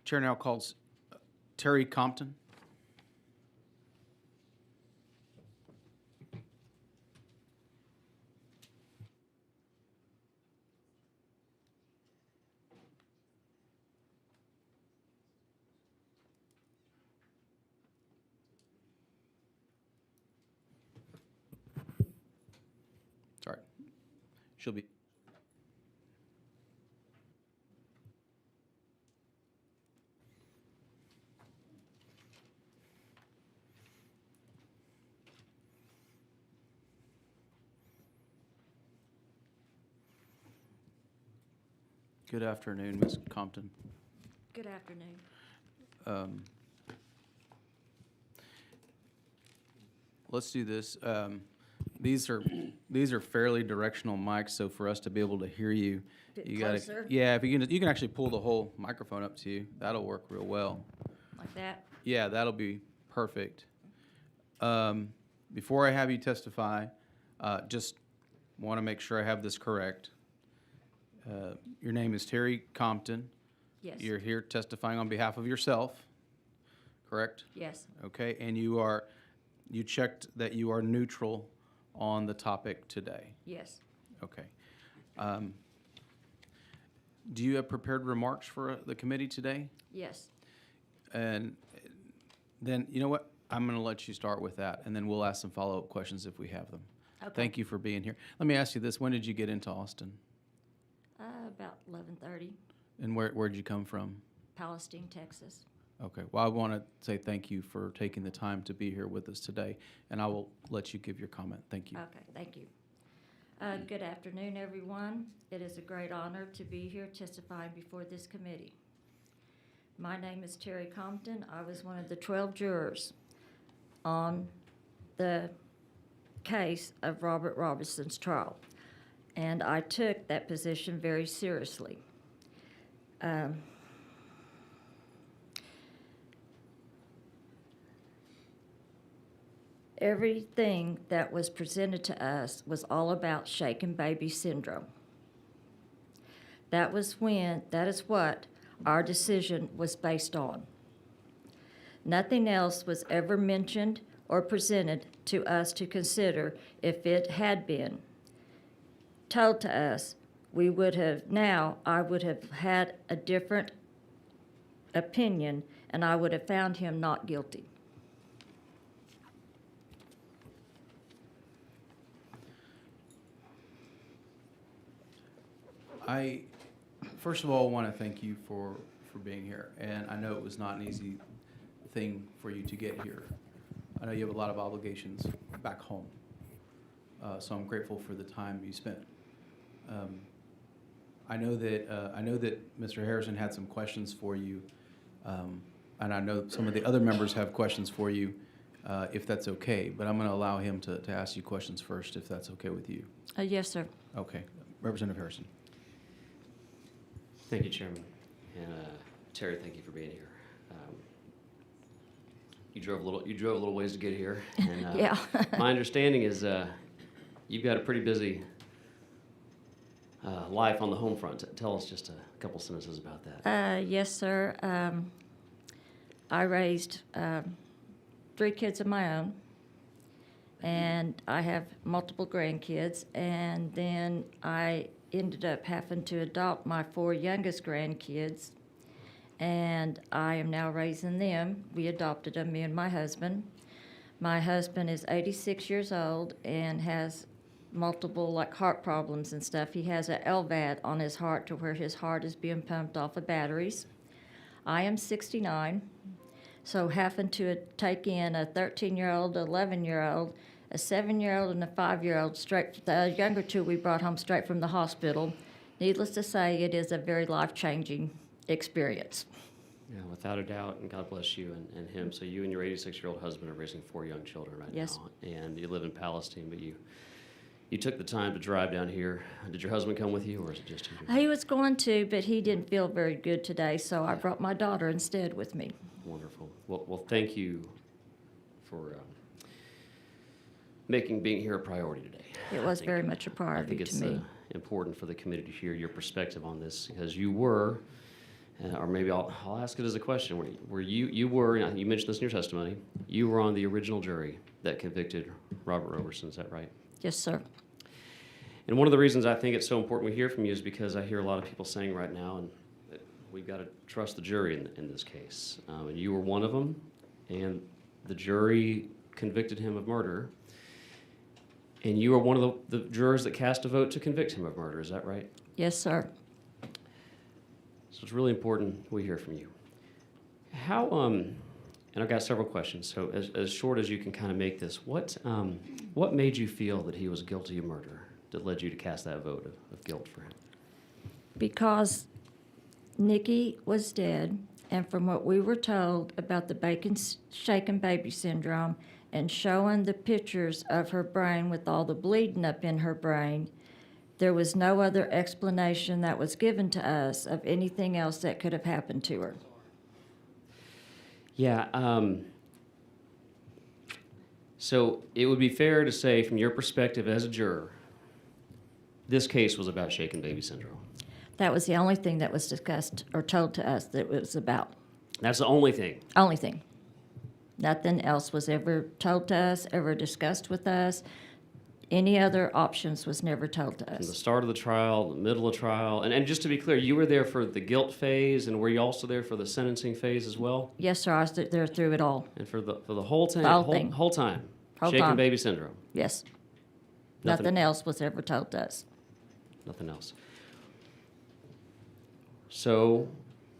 Chair now calls Terry Compton. Sorry. She'll be. Good afternoon, Ms. Compton. Good afternoon. Let's do this. These are fairly directional mics, so for us to be able to hear you, Bit you gotta, closer? yeah, if you can actually pull the whole microphone up to you. That'll work real well. Like that? Yeah, that'll be perfect. Before I have you testify, just want to make sure I have this correct. Your name is Terry Compton. Yes. You're here testifying on behalf of yourself, correct? Yes. Okay, and you checked that you are neutral on the topic today. Yes. Okay. Do you have prepared remarks for the committee today? Yes. And then, you know what? I'm going to let you start with that, and then we'll ask some follow-up questions if we have them. Okay. Thank you for being here. Let me ask you this. When did you get into Austin? About 11:30, And where'd you come from? Palestine, Texas. Okay. Well, I want to say thank you for taking the time to be here with us today, and I will let you give your comment. Thank you. Okay, thank you. Good afternoon, everyone. It is a great honor to be here testifying before this committee. My name is Terry Compton. I was one of the 12 jurors on the case of Robert Roberson's trial, and I took that position very seriously. Everything that was presented to us was all about shaken baby syndrome. That is what our decision was based on. Nothing else was ever mentioned or presented to us to consider. If it had been told to us, I would have had a different opinion, and I would have found him not guilty. I, first of all, want to thank you for being here, and I know it was not an easy thing for you to get here. I know you have a lot of obligations back home, so I'm grateful for the time you spent. I know that Mr. Harrison had some questions for you, and I know some of the other members have questions for you, if that's okay. But I'm going to allow him to ask you questions first, if that's okay with you. Yes, sir. Okay, Representative Harrison. Thank you, Chairman. And Terry, thank you for being here. You drove a little ways to get here. And, Yeah. My understanding is you've got a pretty busy life on the home front. Tell us just a couple sentences about that. Yes, sir. I raised 3 kids of my own, and I have multiple grandkids, and then I ended up having to adopt my 4 youngest grandkids, and I am now raising them. We adopted them, me and my husband. My husband is 86 years old and has multiple heart problems and stuff. He has an LVAD on his heart to where his heart is being pumped off of batteries. I am 69, so having to take in a 13-year-old, 11-year-old, a 7-year-old, and a 5-year-old straight. The younger 2 we brought home straight from the hospital. Needless to say, it is a very life-changing experience. Yeah, without a doubt, and God bless you and him. So you and your 86-year-old husband are raising 4 young children right Yes. now. And you live in Palestine, but you took the time to drive down here. Did your husband come with you, or is it just you? He was going to, but he didn't feel very good today, so I brought my daughter instead with me. Wonderful. Well, thank you for making being here a priority today. It was very much a I priority think to it's me. important for the committee to hear your perspective on this, because you were or maybe I'll ask it as a question. You mentioned this in your testimony, you were on the original jury that convicted Robert Roberson, is that right? Yes, sir. And one of the reasons I think it's so important we hear from you is because I hear a lot of people saying right now, and that we've got to trust the jury in this case. And you were one of them, and the jury convicted him of murder. And you were one of the jurors that cast a vote to convict him of murder, is that right? Yes, sir. So it's really important we hear from you. How, and I've got several questions, so as short as you can kind of make this, what made you feel that he was guilty of murder that led you to cast that vote of guilt for him? Because Nikki was dead, and from what we were told about the shaken baby syndrome and showing the pictures of her brain with all the bleeding up in her brain, there was no other explanation that was given to us of anything else that could have happened to her. Yeah, so it would be fair to say from your perspective as a juror, this case was about shaken baby syndrome. That was the only thing that was discussed or told to us that it was about. That's the only thing. Only thing. Nothing else was ever told to us, ever discussed with us. Any other options was never told to From the us. start of the trial, the middle of the trial, and just to be clear, you were there for the guilt phase, and were you also there for the sentencing phase as well? Yes, sir, I was there through it all. And for the whole time, The whole thing. whole time, Whole shaken time. baby syndrome, Yes. Nothing- Nothing else was ever told to us. nothing else. So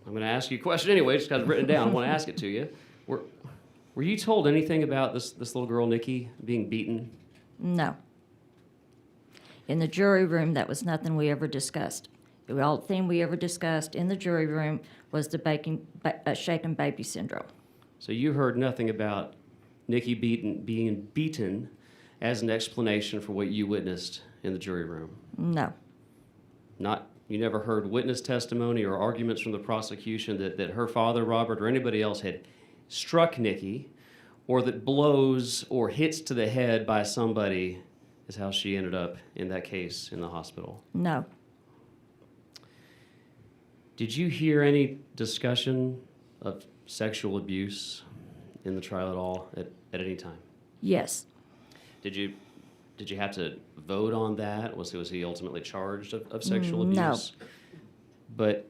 I'm going to ask you a question anyway, just got it written down. I want to ask it to you. Were you told anything about this little girl, Nikki, being beaten? No. In the jury room, that was nothing we ever discussed. The only thing we ever discussed in the jury room was the shaken baby syndrome. So you heard nothing about Nikki being beaten as an explanation for what you witnessed in the jury room? No. You never heard witness testimony or arguments from the prosecution that her father, Robert, or anybody else had struck Nikki, or that blows or hits to the head by somebody is how she ended up in that case in the hospital? No. Did you hear any discussion of sexual abuse in the trial at all at any time? Yes. Did you have to vote on that? Was he ultimately charged of sexual No. abuse? But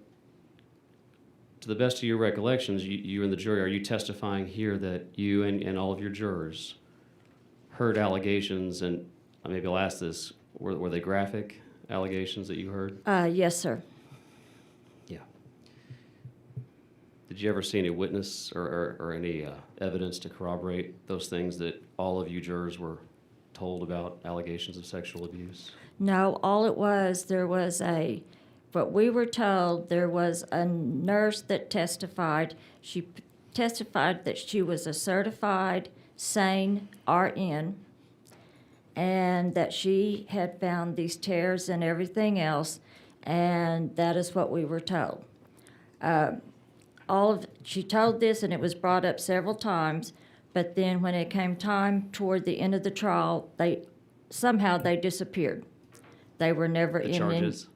to the best of your recollections, you and the jury, are you testifying here that you and all of your jurors heard allegations, and maybe I'll ask this, were they graphic allegations that you heard? Yes, sir. Yeah. Did you ever see any witness or any evidence to corroborate those things that all of you jurors were told about allegations of sexual abuse? No, all it was, what we were told, there was a nurse that testified. She testified that she was a certified, sane RN, and that she had found these tears and everything else, and that is what we were told. She told this, and it was brought up several times, but then when it came time toward the end of the trial, they disappeared. They were never The charges?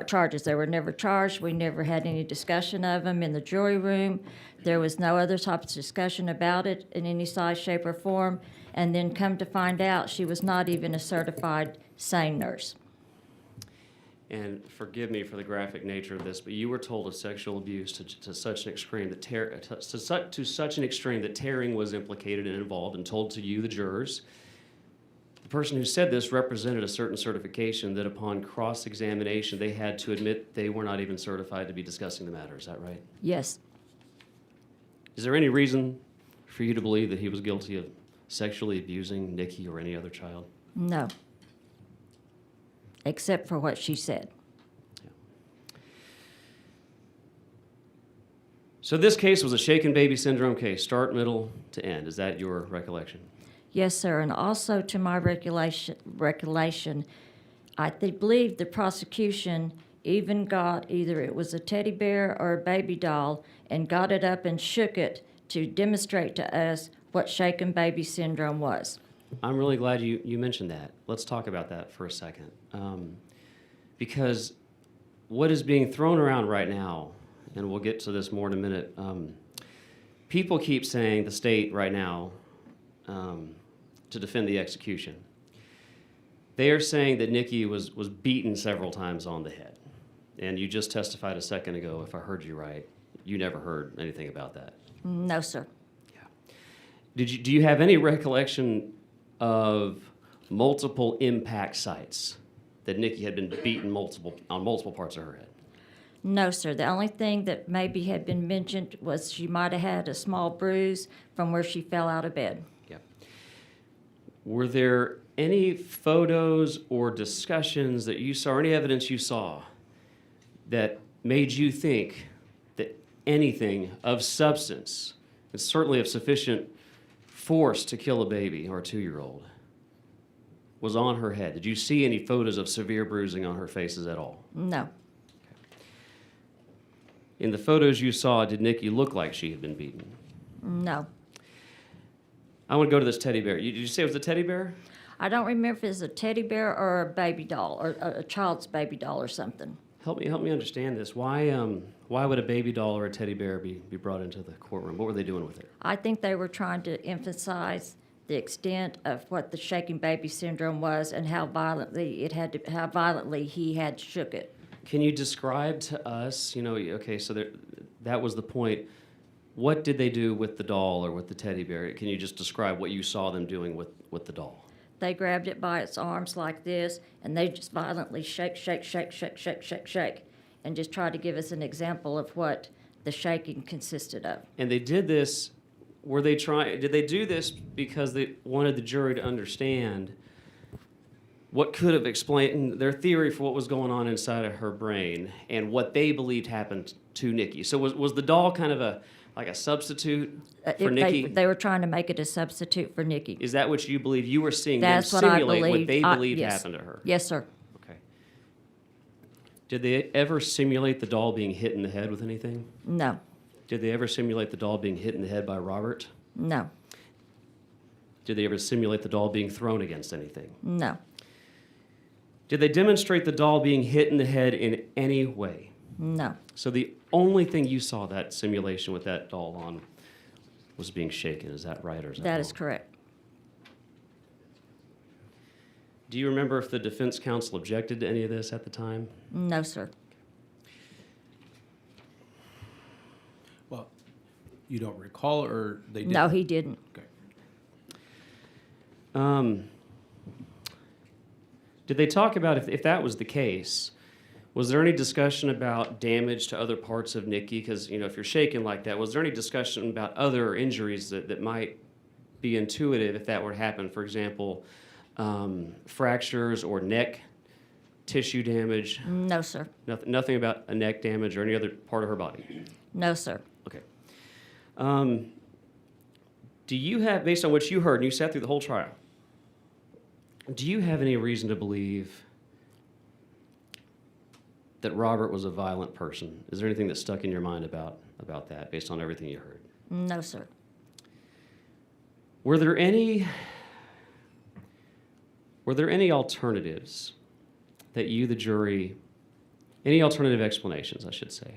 Charges. They were never charged. We never had any discussion of them in the jury room. There was no other type of discussion about it in any size, shape, or form. And then come to find out, she was not even a certified sane nurse. And forgive me for the graphic nature of this, but you were told of sexual abuse to such an extreme that tearing was implicated and involved, and told to you, the jurors. The person who said this represented a certain certification that upon cross-examination they had to admit they were not even certified to be discussing the matter. Is that right? Yes. Is there any reason for you to believe that he was guilty of sexually abusing Nikki or any other child? No. Except for what she said. So this case was a shaken baby syndrome case, start, middle to end. Is that your recollection? Yes, sir. And also to my recollection, I believe the prosecution even got either it was a teddy bear or a baby doll and got it up and shook it to demonstrate to us what shaken baby syndrome was. I'm really glad you mentioned that. Let's talk about that for a second. Because what is being thrown around right now and we'll get to this more in a minute. People keep saying, the state right now, to defend the execution, they are saying that Nikki was beaten several times on the head. And you just testified a second ago, if I heard you right, you never heard anything about that. No, sir. Do you have any recollection of multiple impact sites that Nikki had been beaten on multiple parts of her head? No, sir. The only thing that maybe had been mentioned was she might have had a small bruise from where she fell out of bed. Yeah. Were there any photos or discussions that you saw, or any evidence you saw, that made you think that anything of substance, and certainly of sufficient force to kill a baby or a 2-year-old, was on her head? Did you see any photos of severe bruising on her faces at all? No. In the photos you saw, did Nikki look like she had been beaten? No. I want to go to this teddy bear. Did you say it was a teddy bear? I don't remember if it's a teddy bear or a baby doll or a child's baby doll or something. Help me understand this. Why would a baby doll or a teddy bear be brought into the courtroom? What were they doing with it? I think they were trying to emphasize the extent of what the shaking baby syndrome was and how violently he had shook it. Can you describe to us, okay, so that was the point. What did they do with the doll or with the teddy bear? Can you just describe what you saw them doing with the doll? They grabbed it by its arms like this, and they just violently shake, and just try to give us an example of what the shaking consisted of. And they did this, did they do this because they wanted the jury to understand what could have explained their theory for what was going on inside of her brain and what they believed happened to Nikki? So was the doll kind of like a substitute for Nikki? They were trying to make it a substitute for Nikki. Is that what you believe? You were seeing That's them what I simulate what believed. they believed Yes. happened to her? Yes, sir. Okay. Did they ever simulate the doll being hit in the head with anything? No. Did they ever simulate the doll being hit in the head by Robert? No. Did they ever simulate the doll being thrown against anything? No. Did they demonstrate the doll being hit in the head in any way? No. So the only thing you saw that simulation with that doll on was being shaken. Is that right, or is that That wrong? is correct. Do you remember if the defense counsel objected to any of this at the time? No, sir. Well, you don't recall, or they did? No, he didn't. Okay. Did they talk about, if that was the case, was there any discussion about damage to other parts of Nikki? Because, if you're shaken like that, was there any discussion about other injuries that might be intuitive if that were to happen? For example, fractures or neck tissue damage? No, sir. Nothing about a neck damage or any other part of her body? No, sir. Okay. Do you have, based on what you heard, and you sat through the whole trial, do you have any reason to believe that Robert was a violent person? Is there anything that stuck in your mind about that, based on everything you heard? No, sir. Were there any alternatives that you, the jury, any alternative explanations, I should say,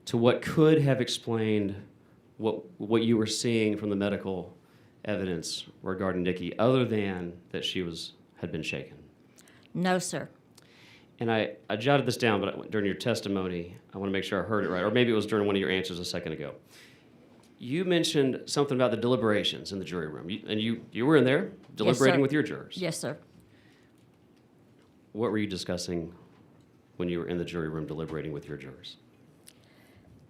to what could have explained what you were seeing from the medical evidence regarding Nikki, other than that she had been shaken? No, sir. And I jotted this down, but during your testimony, I want to make sure I heard it right, or maybe it was during one of your answers a second ago. You mentioned something about the deliberations in the jury room, and you were in there deliberating sir. with your jurors. Yes, sir. What were you discussing when you were in the jury room deliberating with your jurors?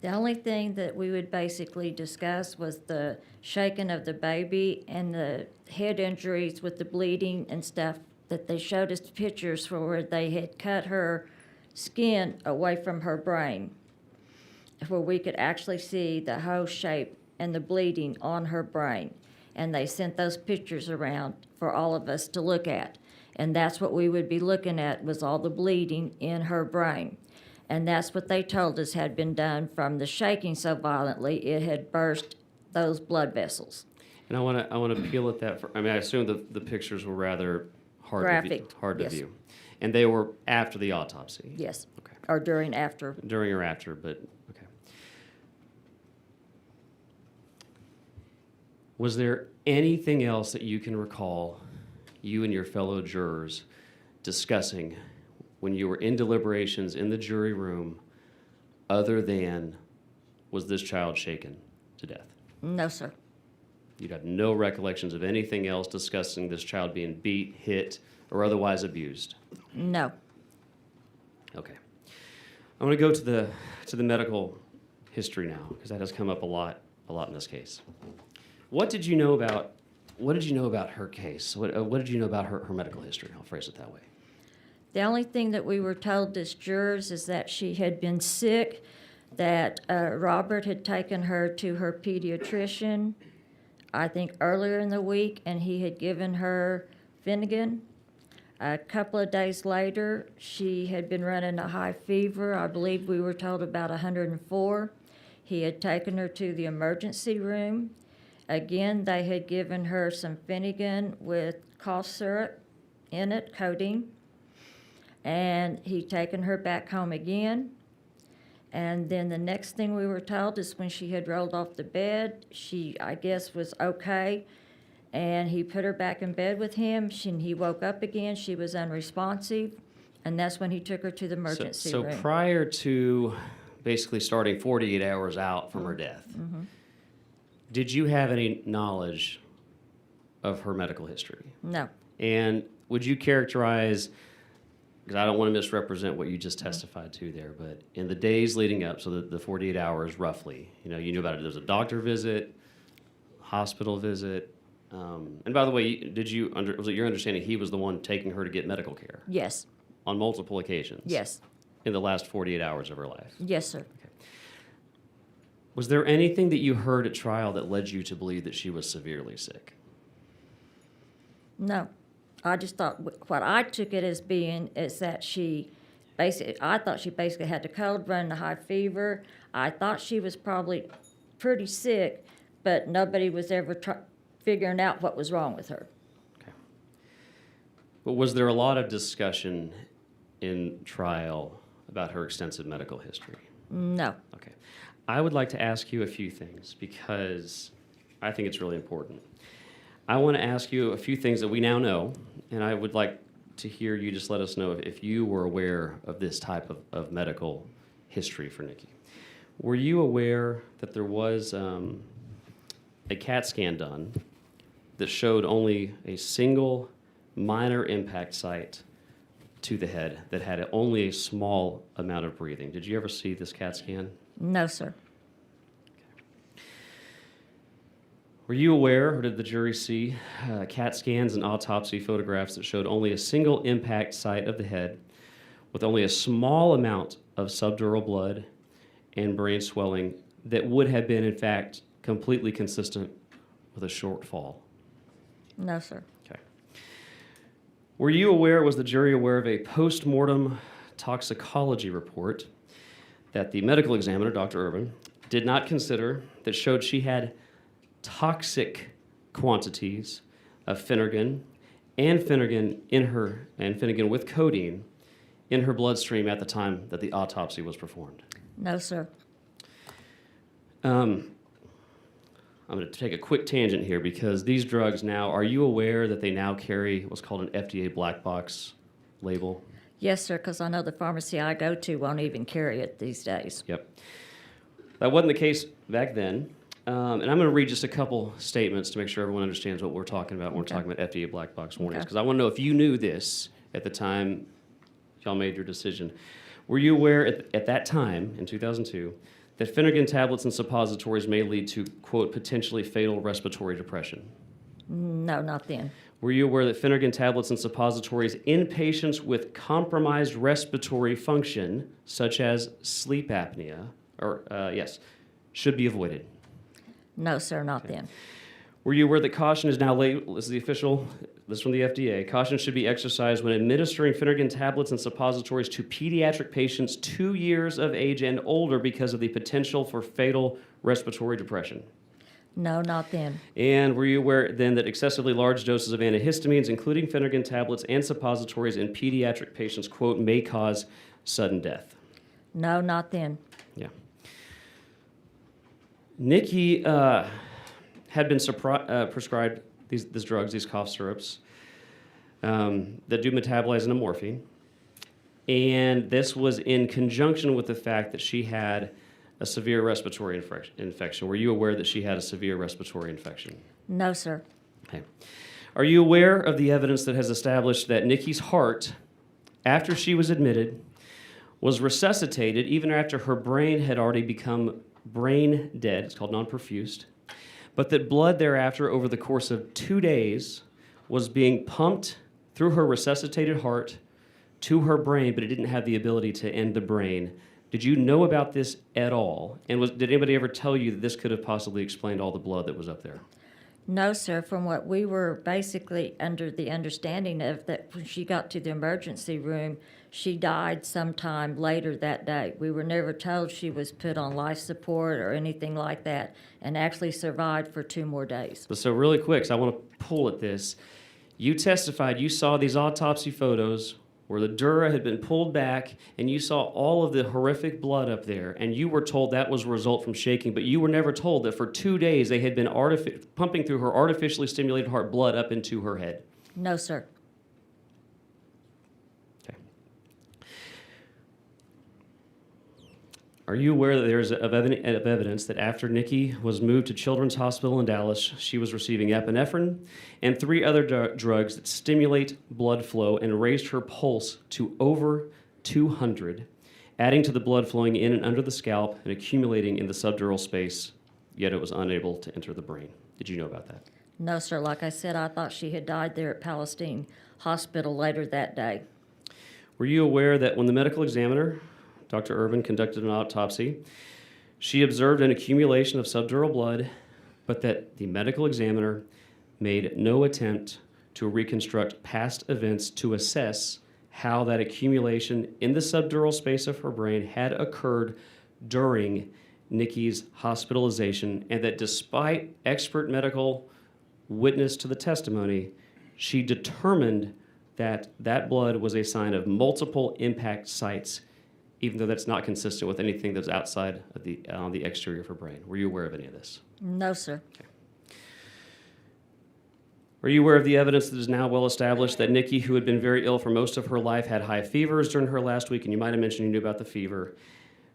The only thing that we would basically discuss was the shaking of the baby and the head injuries with the bleeding and stuff, that they showed us pictures for where they had cut her skin away from her brain, where we could actually see the whole shape and the bleeding on her brain. And they sent those pictures around for all of us to look at. And that's what we would be looking at, was all the bleeding in her brain. And that's what they told us had been done from the shaking so violently, it had burst those blood vessels. And I want to peel at that. I assume the pictures were rather hard Graphic, to yes. view. And they were after the autopsy? Yes. Okay. Or during, after. During or after, but okay. Was there anything else that you can recall you and your fellow jurors discussing when you were in deliberations in the jury room other than was this child shaken to death? No, sir. You had no recollections of anything else discussing this child being beat, hit, or otherwise abused? No. Okay. I'm going to go to the medical history now, because that has come up a lot in this case. What did you know about her case? What did you know about her medical history? I'll phrase it that way. The only thing that we were told as jurors is that she had been sick, that Robert had taken her to her pediatrician, I think earlier in the week, and he had given her Finnegan. A couple of days later, she had been running a high fever. I believe we were told about 104. He had taken her to the emergency room. Again, they had given her some Finnegan with cough syrup in it, codeine. And he'd taken her back home again. And then the next thing we were told is when she had rolled off the bed, she, I guess, was okay. And he put her back in bed with him. He woke up again. She was unresponsive. And that's when he took her to the emergency room. So prior to basically starting 48 hours out from her death, did you have any knowledge of her medical history? No. And would you characterize, because I don't want to misrepresent what you just testified to there, but in the days leading up, so the 48 hours roughly, you knew about it. There was a doctor visit, hospital visit. And by the way, was it your understanding he was the one taking her to get medical care? Yes. On multiple occasions? Yes. In the last 48 hours of her life? Yes, sir. Okay. Was there anything that you heard at trial that led you to believe that she was severely sick? No. I just thought what I took it as being is that I thought she basically had the cold, running a high fever. I thought she was probably pretty sick, but nobody was ever figuring out what was wrong with her. Okay. But was there a lot of discussion in trial about her extensive medical history? No. Okay. I would like to ask you a few things because I think it's really important. I want to ask you a few things that we now know, and I would like to hear you just let us know if you were aware of this type of medical history for Nikki. Were you aware that there was a CAT scan done that showed only a single minor impact site to the head that had only a small amount of breathing? Did you ever see this CAT scan? No, sir. Were you aware, or did the jury see, CAT scans and autopsy photographs that showed only a single impact site of the head with only a small amount of subdural blood and brain swelling that would have been, in fact, completely consistent with a short fall? No, sir. Okay. Were you aware, was the jury aware of a post-mortem toxicology report that the medical examiner, Dr. Irvin, did not consider that showed she had toxic quantities of Finnegan and Finnegan with codeine in her bloodstream at the time that the autopsy was performed? No, sir. I'm going to take a quick tangent here because these drugs now, are you aware that they now carry what's called an FDA black box label? Yes, sir, because I know the pharmacy I go to won't even carry it these days. Yep. That wasn't the case back then. And I'm going to read just a couple statements to make sure everyone understands what we're talking about when we're talking about FDA black box warnings, because I want to know if you knew this at the time y'all made your decision. Were you aware at that time, in 2002, that Finnegan tablets and suppositories may lead to, quote, potentially fatal respiratory depression? No, not then. Were you aware that Finnegan tablets and suppositories in patients with compromised respiratory function, such as sleep apnea, should be avoided? No, sir, not then. Were you aware that caution is now this is the official, this is from the FDA, caution should be exercised when administering Finnegan tablets and suppositories to pediatric patients 2 years of age and older because of the potential for fatal respiratory depression? No, not then. And were you aware then that excessively large doses of antihistamines, including Finnegan tablets and suppositories in pediatric patients, quote, may cause sudden death? No, not then. Yeah. Nikki had been prescribed these drugs, these cough syrups, that do metabolize into morphine. And this was in conjunction with the fact that she had a severe respiratory infection. Were you aware that she had a severe respiratory infection? No, sir. Okay. Are you aware of the evidence that has established that Nikki's heart, after she was admitted, was resuscitated even after her brain had already become brain dead? It's called non-perfused. But that blood thereafter, over the course of 2 days, was being pumped through her resuscitated heart to her brain, but it didn't have the ability to end the brain. Did you know about this at all? And did anybody ever tell you that this could have possibly explained all the blood that was up there? No, sir. From what we were basically under the understanding of, that when she got to the emergency room, she died sometime later that day. We were never told she was put on life support or anything like that, and actually survived for 2 more days. So really quick, so I want to pull at this. You testified you saw these autopsy photos where the dura had been pulled back, and you saw all of the horrific blood up there, and you were told that was a result from shaking, but you were never told that for 2 days they had been pumping through her artificially stimulated heart blood up into her head. No, sir. Okay. Are you aware that there's evidence that after Nikki was moved to Children's Hospital in Dallas, she was receiving epinephrine and 3 other drugs that stimulate blood flow and raised her pulse to over 200, adding to the blood flowing in and under the scalp and accumulating in the subdural space, yet it was unable to enter the brain? Did you know about that? No, sir. Like I said, I thought she had died there at Palestine Hospital later that day. Were you aware that when the medical examiner, Dr. Urban, conducted an autopsy, she observed an accumulation of subdural blood, but that the medical examiner made no attempt to reconstruct past events to assess how that accumulation in the subdural space of her brain had occurred during Nikki's hospitalization, and that despite expert medical witness to the testimony, she determined that that blood was a sign of multiple impact sites, even though that's not consistent with anything that's outside of the exterior of her brain. Were you aware of any of this? No, sir. Okay. Are you aware of the evidence that is now well established that Nikki, who had been very ill for most of her life, had high fevers during her last week, and you might have mentioned you knew about the fever?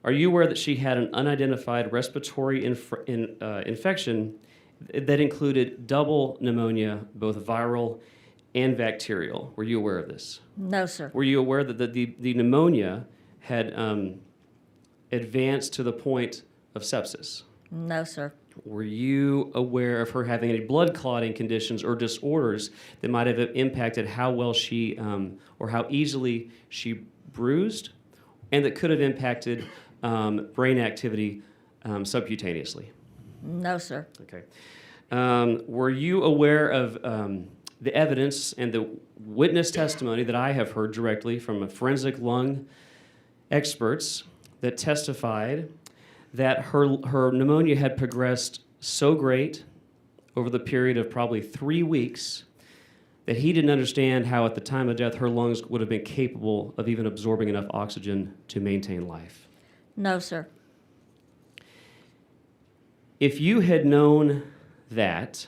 Are you aware that she had an unidentified respiratory infection that included double pneumonia, both viral and bacterial? Were you aware of this? No, sir. Were you aware that the pneumonia had advanced to the point of sepsis? No, sir. Were you aware of her having any blood clotting conditions or disorders that might have impacted how well she or how easily she bruised, and that could have impacted brain activity subcutaneously? No, sir. Okay. Were you aware of the evidence and the witness testimony that I have heard directly from forensic lung experts that testified that her pneumonia had progressed so great over the period of probably 3 weeks that he didn't understand how at the time of death her lungs would have been capable of even absorbing enough oxygen to maintain life? No, sir. If you had known that,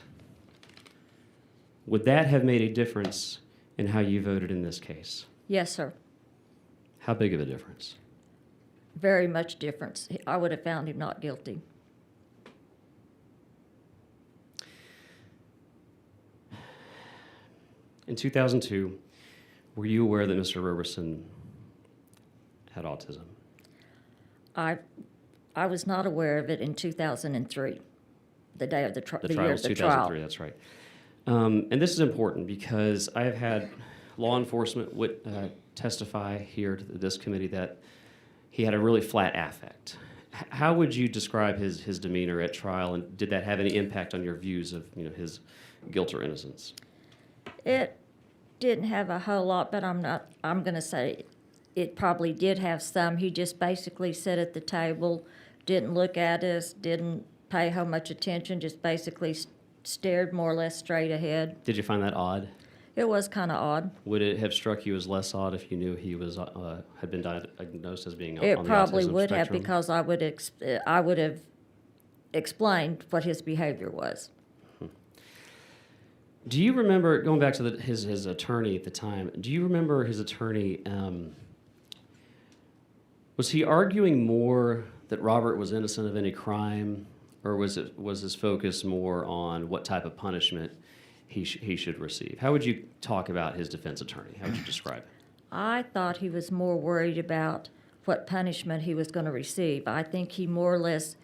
would that have made a difference in how you voted in this case? Yes, sir. How big of a difference? Very much difference. I would have found him not guilty. In 2002, were you aware that Mr. Roberson had autism? I was not aware of it in 2003, the day of the The year trial of was the 2003, trial. that's right. And this is important because I have had law enforcement testify here to this committee that he had a really flat affect. How would you describe his demeanor at trial, and did that have any impact on your views of his guilt or innocence? It didn't have a whole lot, but I'm going to say it probably did have some. He just basically sat at the table, didn't look at us, didn't pay how much attention, just basically stared more or less straight ahead. Did you find that odd? It was kind of odd. Would it have struck you as less odd if you knew he was had been diagnosed as being on It the probably autism would have, spectrum? because I would have explained what his behavior was. Do you remember, going back to his attorney at the time, do you remember his attorney, was he arguing more that Robert was innocent of any crime, or was his focus more on what type of punishment he should receive? How would you talk about his defense attorney? How would you describe it? I thought he was more worried about what punishment he was going to receive. I think he more or less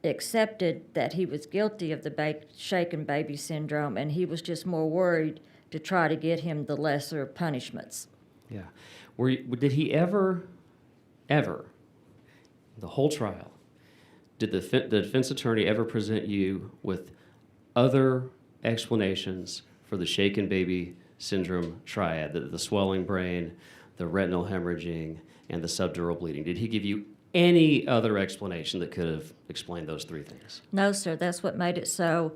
accepted that he was guilty of the shaken baby syndrome, and he was just more worried to try to get him the lesser punishments. Yeah. Did he ever, the whole trial, did the defense attorney ever present you with other explanations for the shaken baby syndrome triad, the swelling brain, the retinal hemorrhaging, and the subdural bleeding? Did he give you any other explanation that could have explained those three things? No, sir, that's what made it so,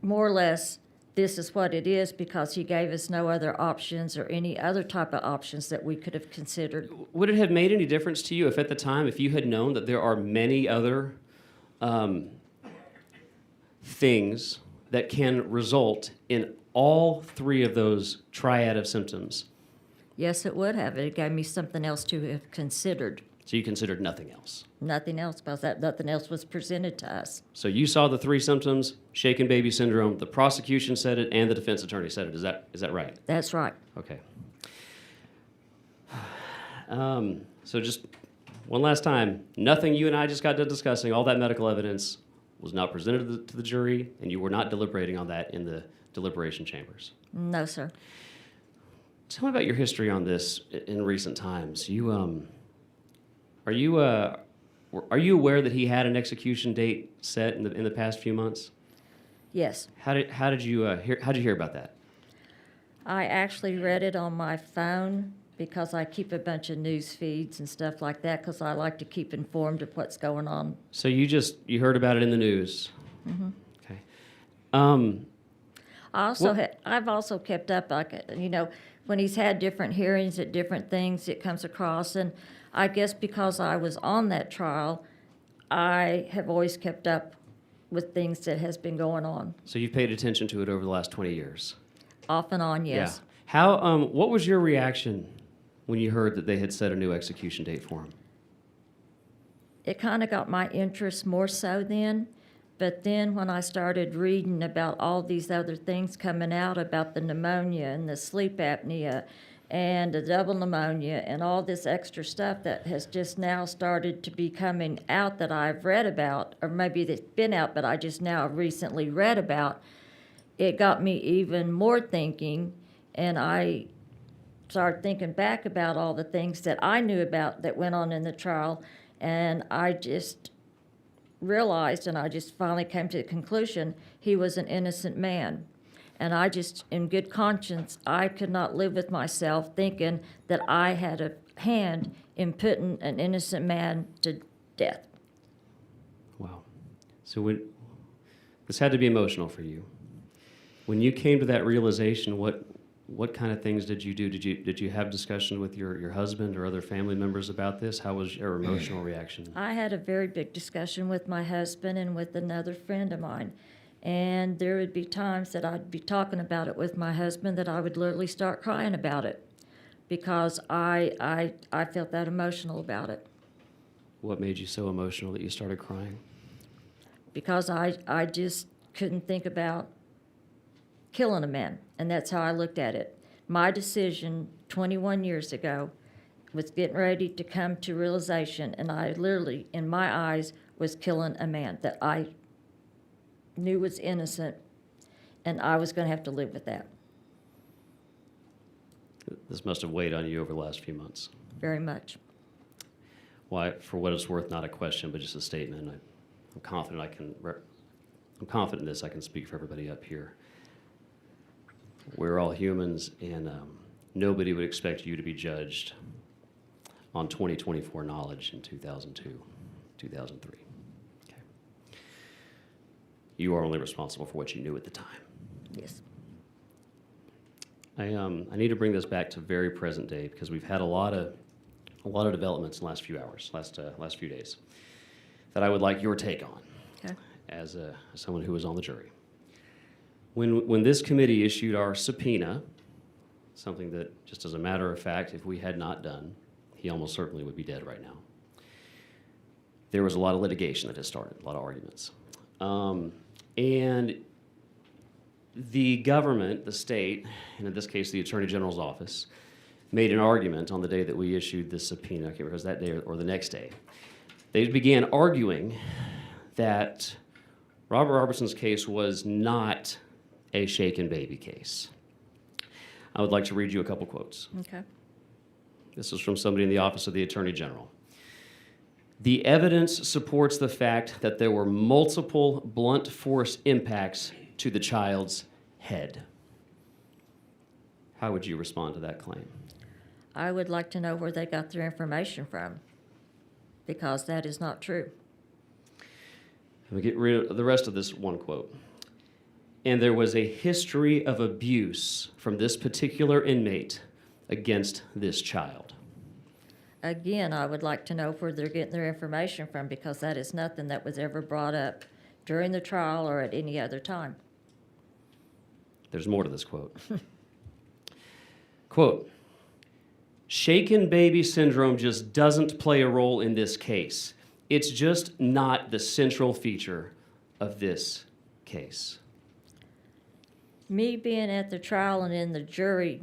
more or less, this is what it is, because he gave us no other options or any other type of options that we could have considered. Would it have made any difference to you if at the time, if you had known that there are many other things that can result in all three of those triad of symptoms? Yes, it would have. It gave me something else to have considered. So you considered nothing else? Nothing else, because nothing else was presented to us. So you saw the three symptoms, shaken baby syndrome, the prosecution said it, and the defense attorney said it. Is that right? That's right. Okay. So just one last time, nothing you and I just got done discussing, all that medical evidence was not presented to the jury, and you were not deliberating on that in the deliberation chambers. No, sir. Tell me about your history on this in recent times. Are you aware that he had an execution date set in the past few months? Yes. How did you hear about that? I actually read it on my phone because I keep a bunch of news feeds and stuff like that, because I like to keep informed of what's going on. So you heard about it in the news. Mm-hmm. Okay. I've also kept up, when he's had different hearings at different things, it comes across, and I guess because I was on that trial, I have always kept up with things that has been going on. So you've paid attention to it over the last 20 years. Off and on, yes. Yeah. How? What was your reaction when you heard that they had set a new execution date for him? It kind of got my interest more so then, but then when I started reading about all these other things coming out about the pneumonia and the sleep apnea and the double pneumonia and all this extra stuff that has just now started to be coming out that I've read about, or maybe it's been out but I just now recently read about, it got me even more thinking, and I started thinking back about all the things that I knew about that went on in the trial, and I just realized, and I just finally came to the conclusion, he was an innocent man. And I just, in good conscience, I could not live with myself thinking that I had a hand in putting an innocent man to death. Wow. So this had to be emotional for you. When you came to that realization, what kind of things did you do? Did you have discussion with your husband or other family members about this? How was your emotional reaction? I had a very big discussion with my husband and with another friend of mine. And there would be times that I'd be talking about it with my husband that I would literally start crying about it because I felt that emotional about it. What made you so emotional that you started crying? Because I just couldn't think about killing a man, and that's how I looked at it. My decision 21 years ago was getting ready to come to realization, and I literally, in my eyes, was killing a man that I knew was innocent, and I was going to have to live with that. This must have weighed on you over the last few months. Very much. Why, for what it's worth, not a question, but just a statement. I'm confident I'm confident in this. I can speak for everybody up here. We're all humans, and nobody would expect you to be judged on 2024 knowledge in 2002, 2003. Okay. You are only responsible for what you knew at the time. Yes. I need to bring this back to very present day because we've had a lot of developments in the last few hours, last few days, that I would like your take on Okay. as someone who was on the jury. When this committee issued our subpoena, something that, just as a matter of fact, if we had not done, he almost certainly would be dead right now. There was a lot of litigation that has started, a lot of arguments. And the government, the state, and in this case the Attorney General's office, made an argument on the day that we issued this subpoena, I can't remember if it was that day or the next day. They began arguing that Robert Roberson's case was not a shaken baby case. I would like to read you a couple quotes. Okay. This is from somebody in the Office of the Attorney General. The evidence supports the fact that there were multiple blunt force impacts to the child's head. How would you respond to that claim? I would like to know where they got their information from, because that is not true. Let me get rid of the rest of this one quote. And there was a history of abuse from this particular inmate against this child. Again, I would like to know where they're getting their information from, because that is nothing that was ever brought up during the trial or at any other time. There's more to this quote. Quote, shaken baby syndrome just doesn't play a role in this case. It's just not the central feature of this case. Me being at the trial and in the jury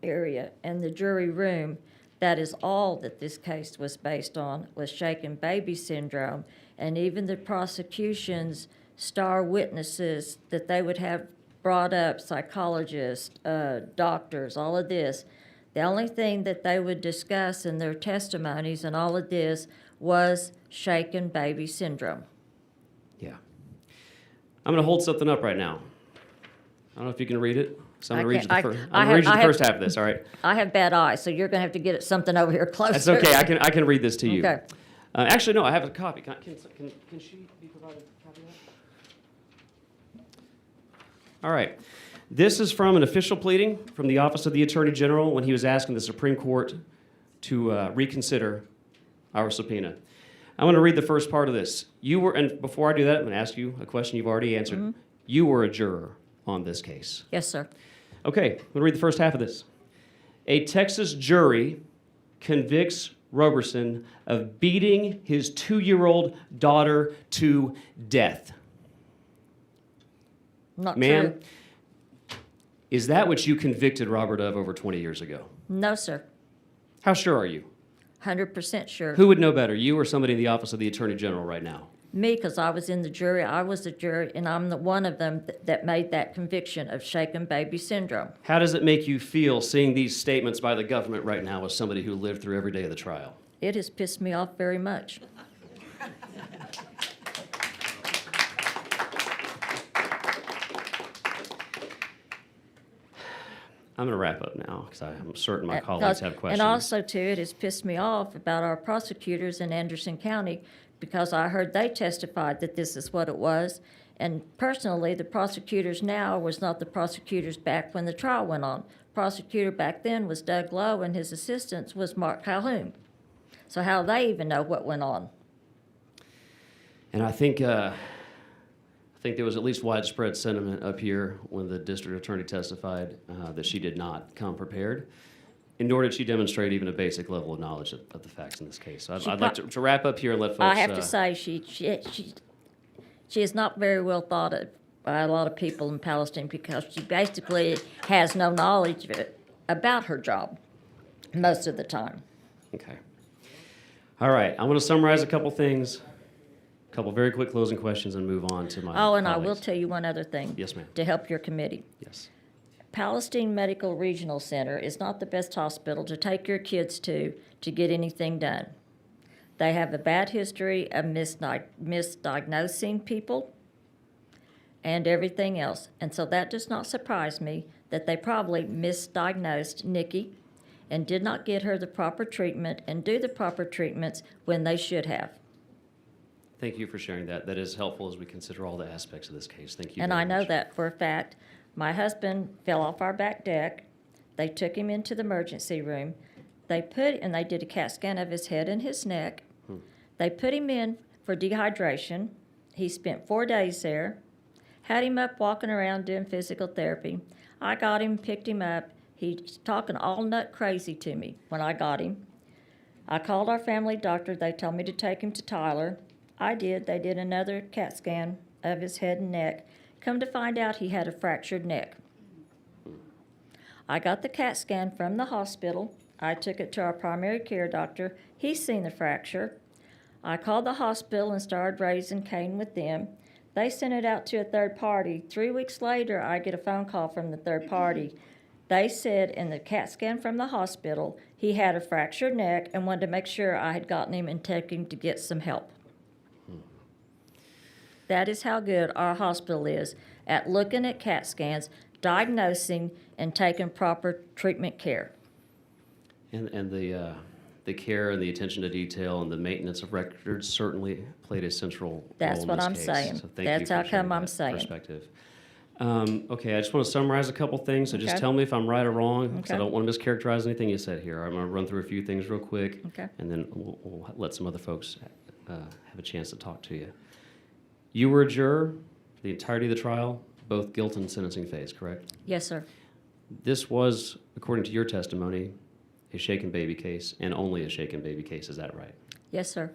area and the jury room, that is all that this case was based on, was shaken baby syndrome. And even the prosecution's star witnesses that they would have brought up, psychologists, doctors, all of this, the only thing that they would discuss in their testimonies and all of this was shaken baby syndrome. Yeah. I'm going to hold something up right now. I don't know if you can read it. So I'm going to read you the first half of this, all right? I have bad eyes, so you're going to have to get something over here closer. That's okay. I can read this to you. Okay. Actually, no, I have a copy. Can she be provided a copy of that? All right. This is from an official pleading from the Office of the Attorney General when he was asking the Supreme Court to reconsider our subpoena. I'm going to read the first part of this. You were, and before I do that, I'm going to ask you a question you've already answered. Mm-hmm. You were a juror on this case. Yes, sir. Okay, I'm going to read the first half of this. A Texas jury convicts Roberson of beating his 2-year-old daughter to death. Not Ma'am, true. Is that what you convicted Robert of over 20 years ago? No, sir. How sure are you? 100% sure. Who would know better, you or somebody in the Office of the Attorney General right now? Me, because I was in the jury. I was the jury, and I'm the one of them that made that conviction of shaken baby syndrome. How does it make you feel seeing these statements by the government right now as somebody who lived through every day of the trial? It has pissed me off very much. I'm going to wrap up now because I'm certain my colleagues have questions. And also, too, it has pissed me off about our prosecutors in Anderson County, because I heard they testified that this is what it was. And personally, the prosecutors now was not the prosecutors back when the trial went on. Prosecutor back then was Doug Lowe, and his assistant was Mark Calhoun. So how do they even know what went on? And I think there was at least widespread sentiment up here when the district attorney testified that she did not come prepared, and nor did she demonstrate even a basic level of knowledge of the facts in this case. So I'd like to wrap up here and let folks... I have to say, she is not very well thought of by a lot of people in Palestine, because she basically has no knowledge about her job most of the time. Okay. All right. I'm going to summarize a couple things, a couple very quick closing questions, and move on to my and colleagues. I will tell you one other thing. Yes, ma'am. To help your committee. Yes. Palestine Medical Regional Center is not the best hospital to take your kids to get anything done. They have a bad history of misdiagnosing people and everything else. And so that does not surprise me that they probably misdiagnosed Nikki and did not get her the proper treatment and do the proper treatments when they should have. Thank you for sharing that. That is helpful as we consider all the aspects of this case. Thank you And very I know much. that for a fact. My husband fell off our back deck. They took him into the emergency room. They did a CAT scan of his head and his neck. They put him in for dehydration. He spent 4 days there, Had him up walking around doing physical therapy. I got him, picked him up. He's talking all nut crazy to me when I got him. I called our family doctor. They told me to take him to Tyler. I did. They did another CAT scan of his head and neck. Come to find out he had a fractured neck. I got the CAT scan from the hospital. I took it to our primary care doctor. He's seen the fracture. I called the hospital and started raising Cain with them. They sent it out to a third party. 3 weeks later, I get a phone call from the third party. They said in the CAT scan from the hospital, he had a fractured neck and wanted to make sure I had gotten him and taken him to get some help. That is how good our hospital is at looking at CAT scans, diagnosing, and taking proper treatment care. And the care and the attention to detail and the maintenance of records certainly played a central role That's in what this I'm case. saying. So thank That's you how for sharing come I'm that saying. perspective. Okay, I just want to summarize a couple things, so just Okay. tell me if I'm right or wrong, because I Okay. don't want to mischaracterize anything you said here. I'm going to run through a few things real quick, Okay. and then we'll let some other folks have a chance to talk to you. You were a juror for the entirety of the trial, both guilt and sentencing phase, correct? Yes, sir. This was, according to your testimony, a shaken baby case, and only a shaken baby case, is that right? Yes, sir.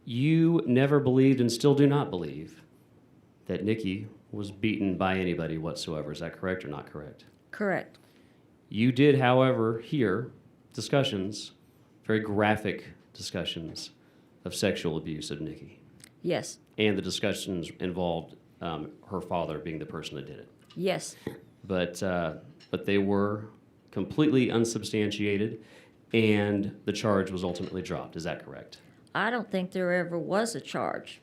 You never believed and still do not believe that Nikki was beaten by anybody whatsoever. Is that correct or not correct? Correct. You did, however, hear discussions, very graphic discussions of sexual abuse of Nikki. Yes. And the discussions involved her father being the person that did it. Yes. But they were completely unsubstantiated, and the charge was ultimately dropped. Is that correct? I don't think there ever was a charge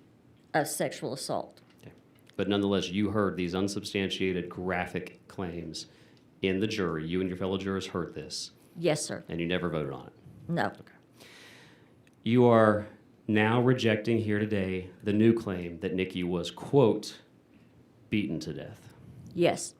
of sexual assault. Okay. But nonetheless, you heard these unsubstantiated, graphic claims in the jury. You and your fellow jurors heard this, Yes, sir. and you never voted on it. No. You are now rejecting here today the new claim that Nikki was, quote, beaten to death. Yes.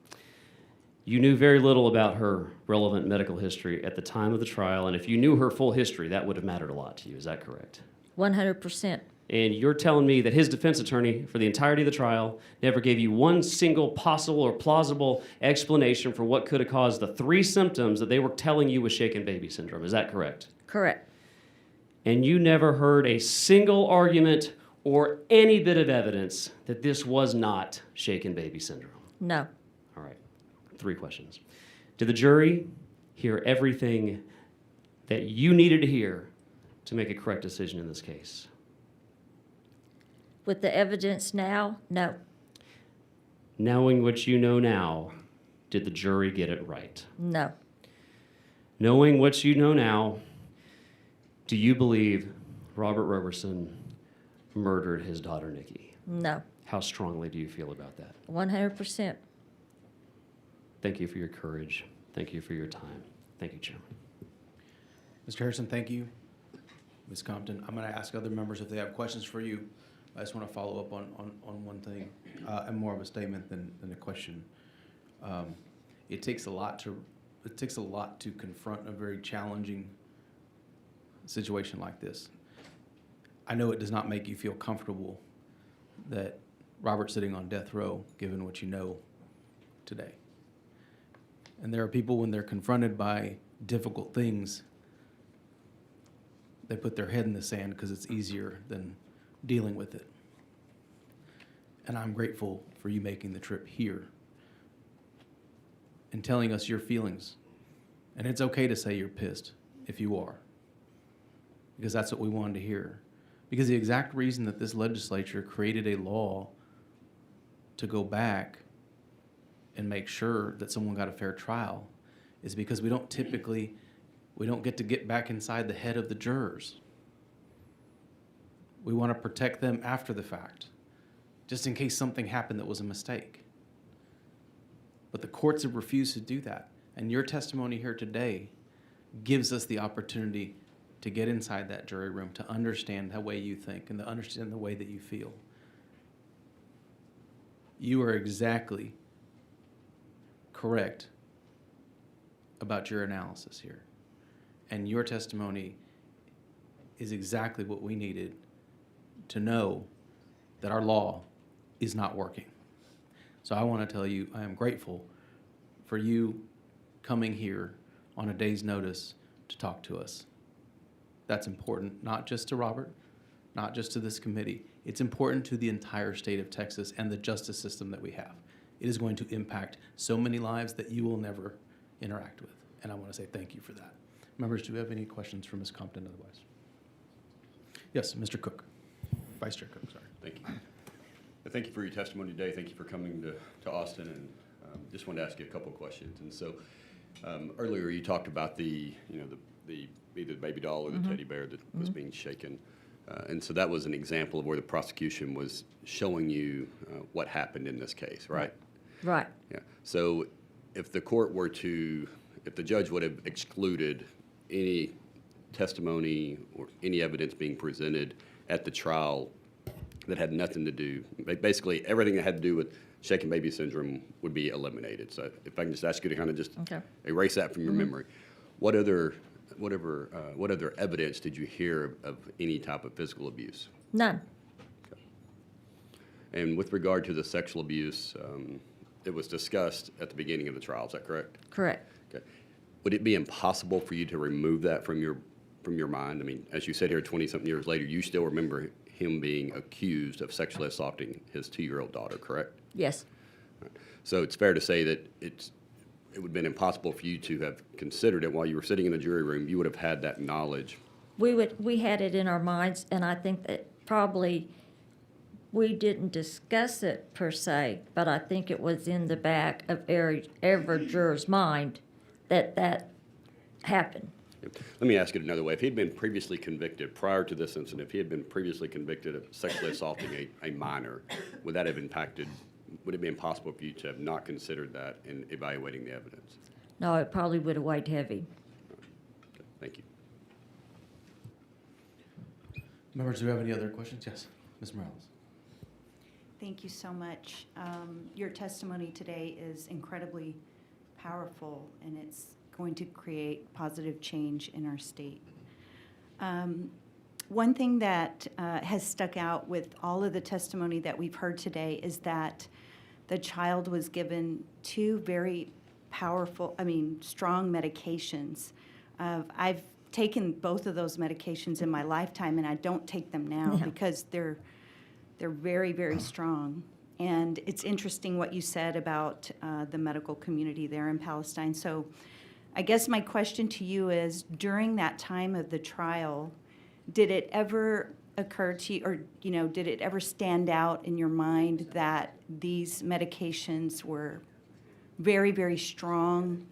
You knew very little about her relevant medical history at the time of the trial, and if you knew her full history, that would have mattered a lot to you. Is that correct? 100%. And you're telling me that his defense attorney for the entirety of the trial never gave you one single possible or plausible explanation for what could have caused the 3 symptoms that they were telling you was shaken baby syndrome. Is that correct? Correct. And you never heard a single argument or any bit of evidence that this was not shaken baby syndrome. No. All right, 3 questions. Did the jury hear everything that you needed to hear to make a correct decision in this case? With the evidence now, no. Knowing what you know now, did the jury get it right? No. Knowing what you know now, do you believe Robert Roberson murdered his daughter, Nikki? No. How strongly do you feel about that? 100%. Thank you for your courage. Thank you for your time. Thank you, Chairman. Mr. Harrison, thank you. Ms. Compton, I'm going to ask other members if they have questions for you. I just want to follow up on one thing, and more of a statement than a question. It takes a lot to confront a very challenging situation like this. I know it does not make you feel comfortable that Robert's sitting on death row, given what you know today. And there are people, when they're confronted by difficult things, they put their head in the sand because it's easier than dealing with it. And I'm grateful for you making the trip here and telling us your feelings. And it's okay to say you're pissed if you are, because that's what we wanted to hear. Because the exact reason that this legislature created a law to go back and make sure that someone got a fair trial is because we don't get to get back inside the head of the jurors. We want to protect them after the fact, just in case something happened that was a mistake. But the courts have refused to do that. And your testimony here today gives us the opportunity to get inside that jury room, to understand the way you think and to understand the way that you feel. You are exactly correct about your analysis here. And your testimony is exactly what we needed to know that our law is not working. So I want to tell you, I am grateful for you coming here on a day's notice to talk to us. That's important, not just to Robert, not just to this committee. It's important to the entire state of Texas and the justice system that we have. It is going to impact so many lives that you will never interact with. And I want to say thank you for that. Members, do we have any questions for Ms. Compton otherwise? Yes, Mr. Cook. Vice Chair Cook, sorry. Thank you. Thank you for your testimony today. Thank you for coming to Austin, and just wanted to ask you a couple of questions. And so earlier you talked about the either the baby doll or the teddy bear that was being shaken. And so that was an example of where the prosecution was showing you what happened in this case, right? Right. Yeah. So if the court were to, if the judge would have excluded any testimony or any evidence being presented at the trial that had nothing to do, basically everything that had to do with shaken baby syndrome would be eliminated. So if I can just ask you to kind of just erase that from your memory, what other evidence did you hear of any type of physical abuse? None. Okay. And with regard to the sexual abuse, it was discussed at the beginning of the trial. Is that correct? Correct. Okay. Would it be impossible for you to remove that from your mind? I mean, as you said here, 20-something years later, you still remember him being accused of sexually assaulting his 2-year-old daughter, correct? Yes. Right. So it's fair to say that it would have been impossible for you to have considered it while you were sitting in the jury room. You would have had that knowledge. We had it in our minds, and I think that probably we didn't discuss it per se, but I think it was in the back of every juror's mind that happened. Let me ask it another way. If he had been previously convicted prior to this incident, if he had been previously convicted of sexually assaulting a minor, would that have impacted, would it be impossible for you to have not considered that in evaluating the evidence? No, it probably would have weighed heavy. Okay, thank you. Members, do we have any other questions? Yes, Ms. Morales. Thank you so much. Your testimony today is incredibly powerful, and it's going to create positive change in our state. One thing that has stuck out with all of the testimony that we've heard today is that the child was given 2 very powerful, strong medications. I've taken both of those medications in my lifetime, and I don't take them now because they're very, very strong. And it's interesting what you said about the medical community there in Palestine. So I guess my question to you is, during that time of the trial, did it ever occur to you, or did it ever stand out in your mind that these medications were very, very strong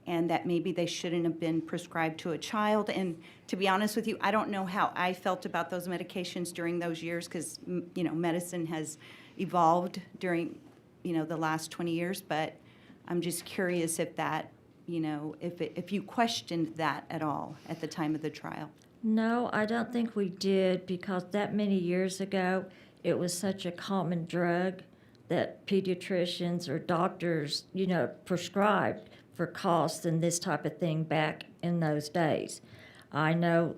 and that maybe they shouldn't have been prescribed to a child? And to be honest with you, I don't know how I felt about those medications during those years because, medicine has evolved during, the last 20 years. But I'm just curious if that, if you questioned that at all at the time of the trial. No, I don't think we did, because that many years ago, it was such a common drug that pediatricians or doctors, prescribed for costs and this type of thing back in those days. I know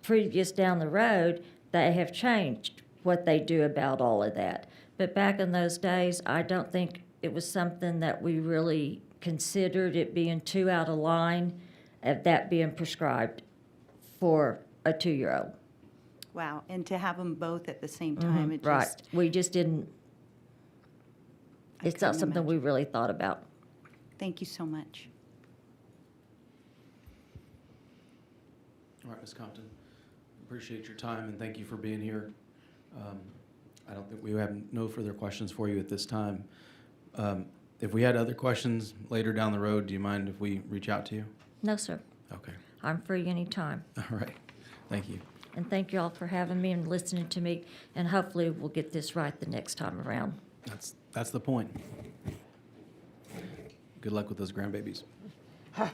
previous down the road, they have changed what they do about all of that. But back in those days, I don't think it was something that we really considered it being too out of line of that being prescribed for a 2-year-old. Wow, and to have them both at the same time, it just... Right, we just didn't, I it's not couldn't something we imagine. really thought about. Thank you so much. All right, Ms. Compton, appreciate your time and thank you for being here. I don't think we have no further questions for you at this time. If we had other questions later down the road, do you mind if we reach out to you? No, sir, Okay, I'm free anytime. all right, thank you. And thank you all for having me and listening to me, and hopefully we'll get this right the next time around. That's the point. Good luck with those grandbabies. Ha!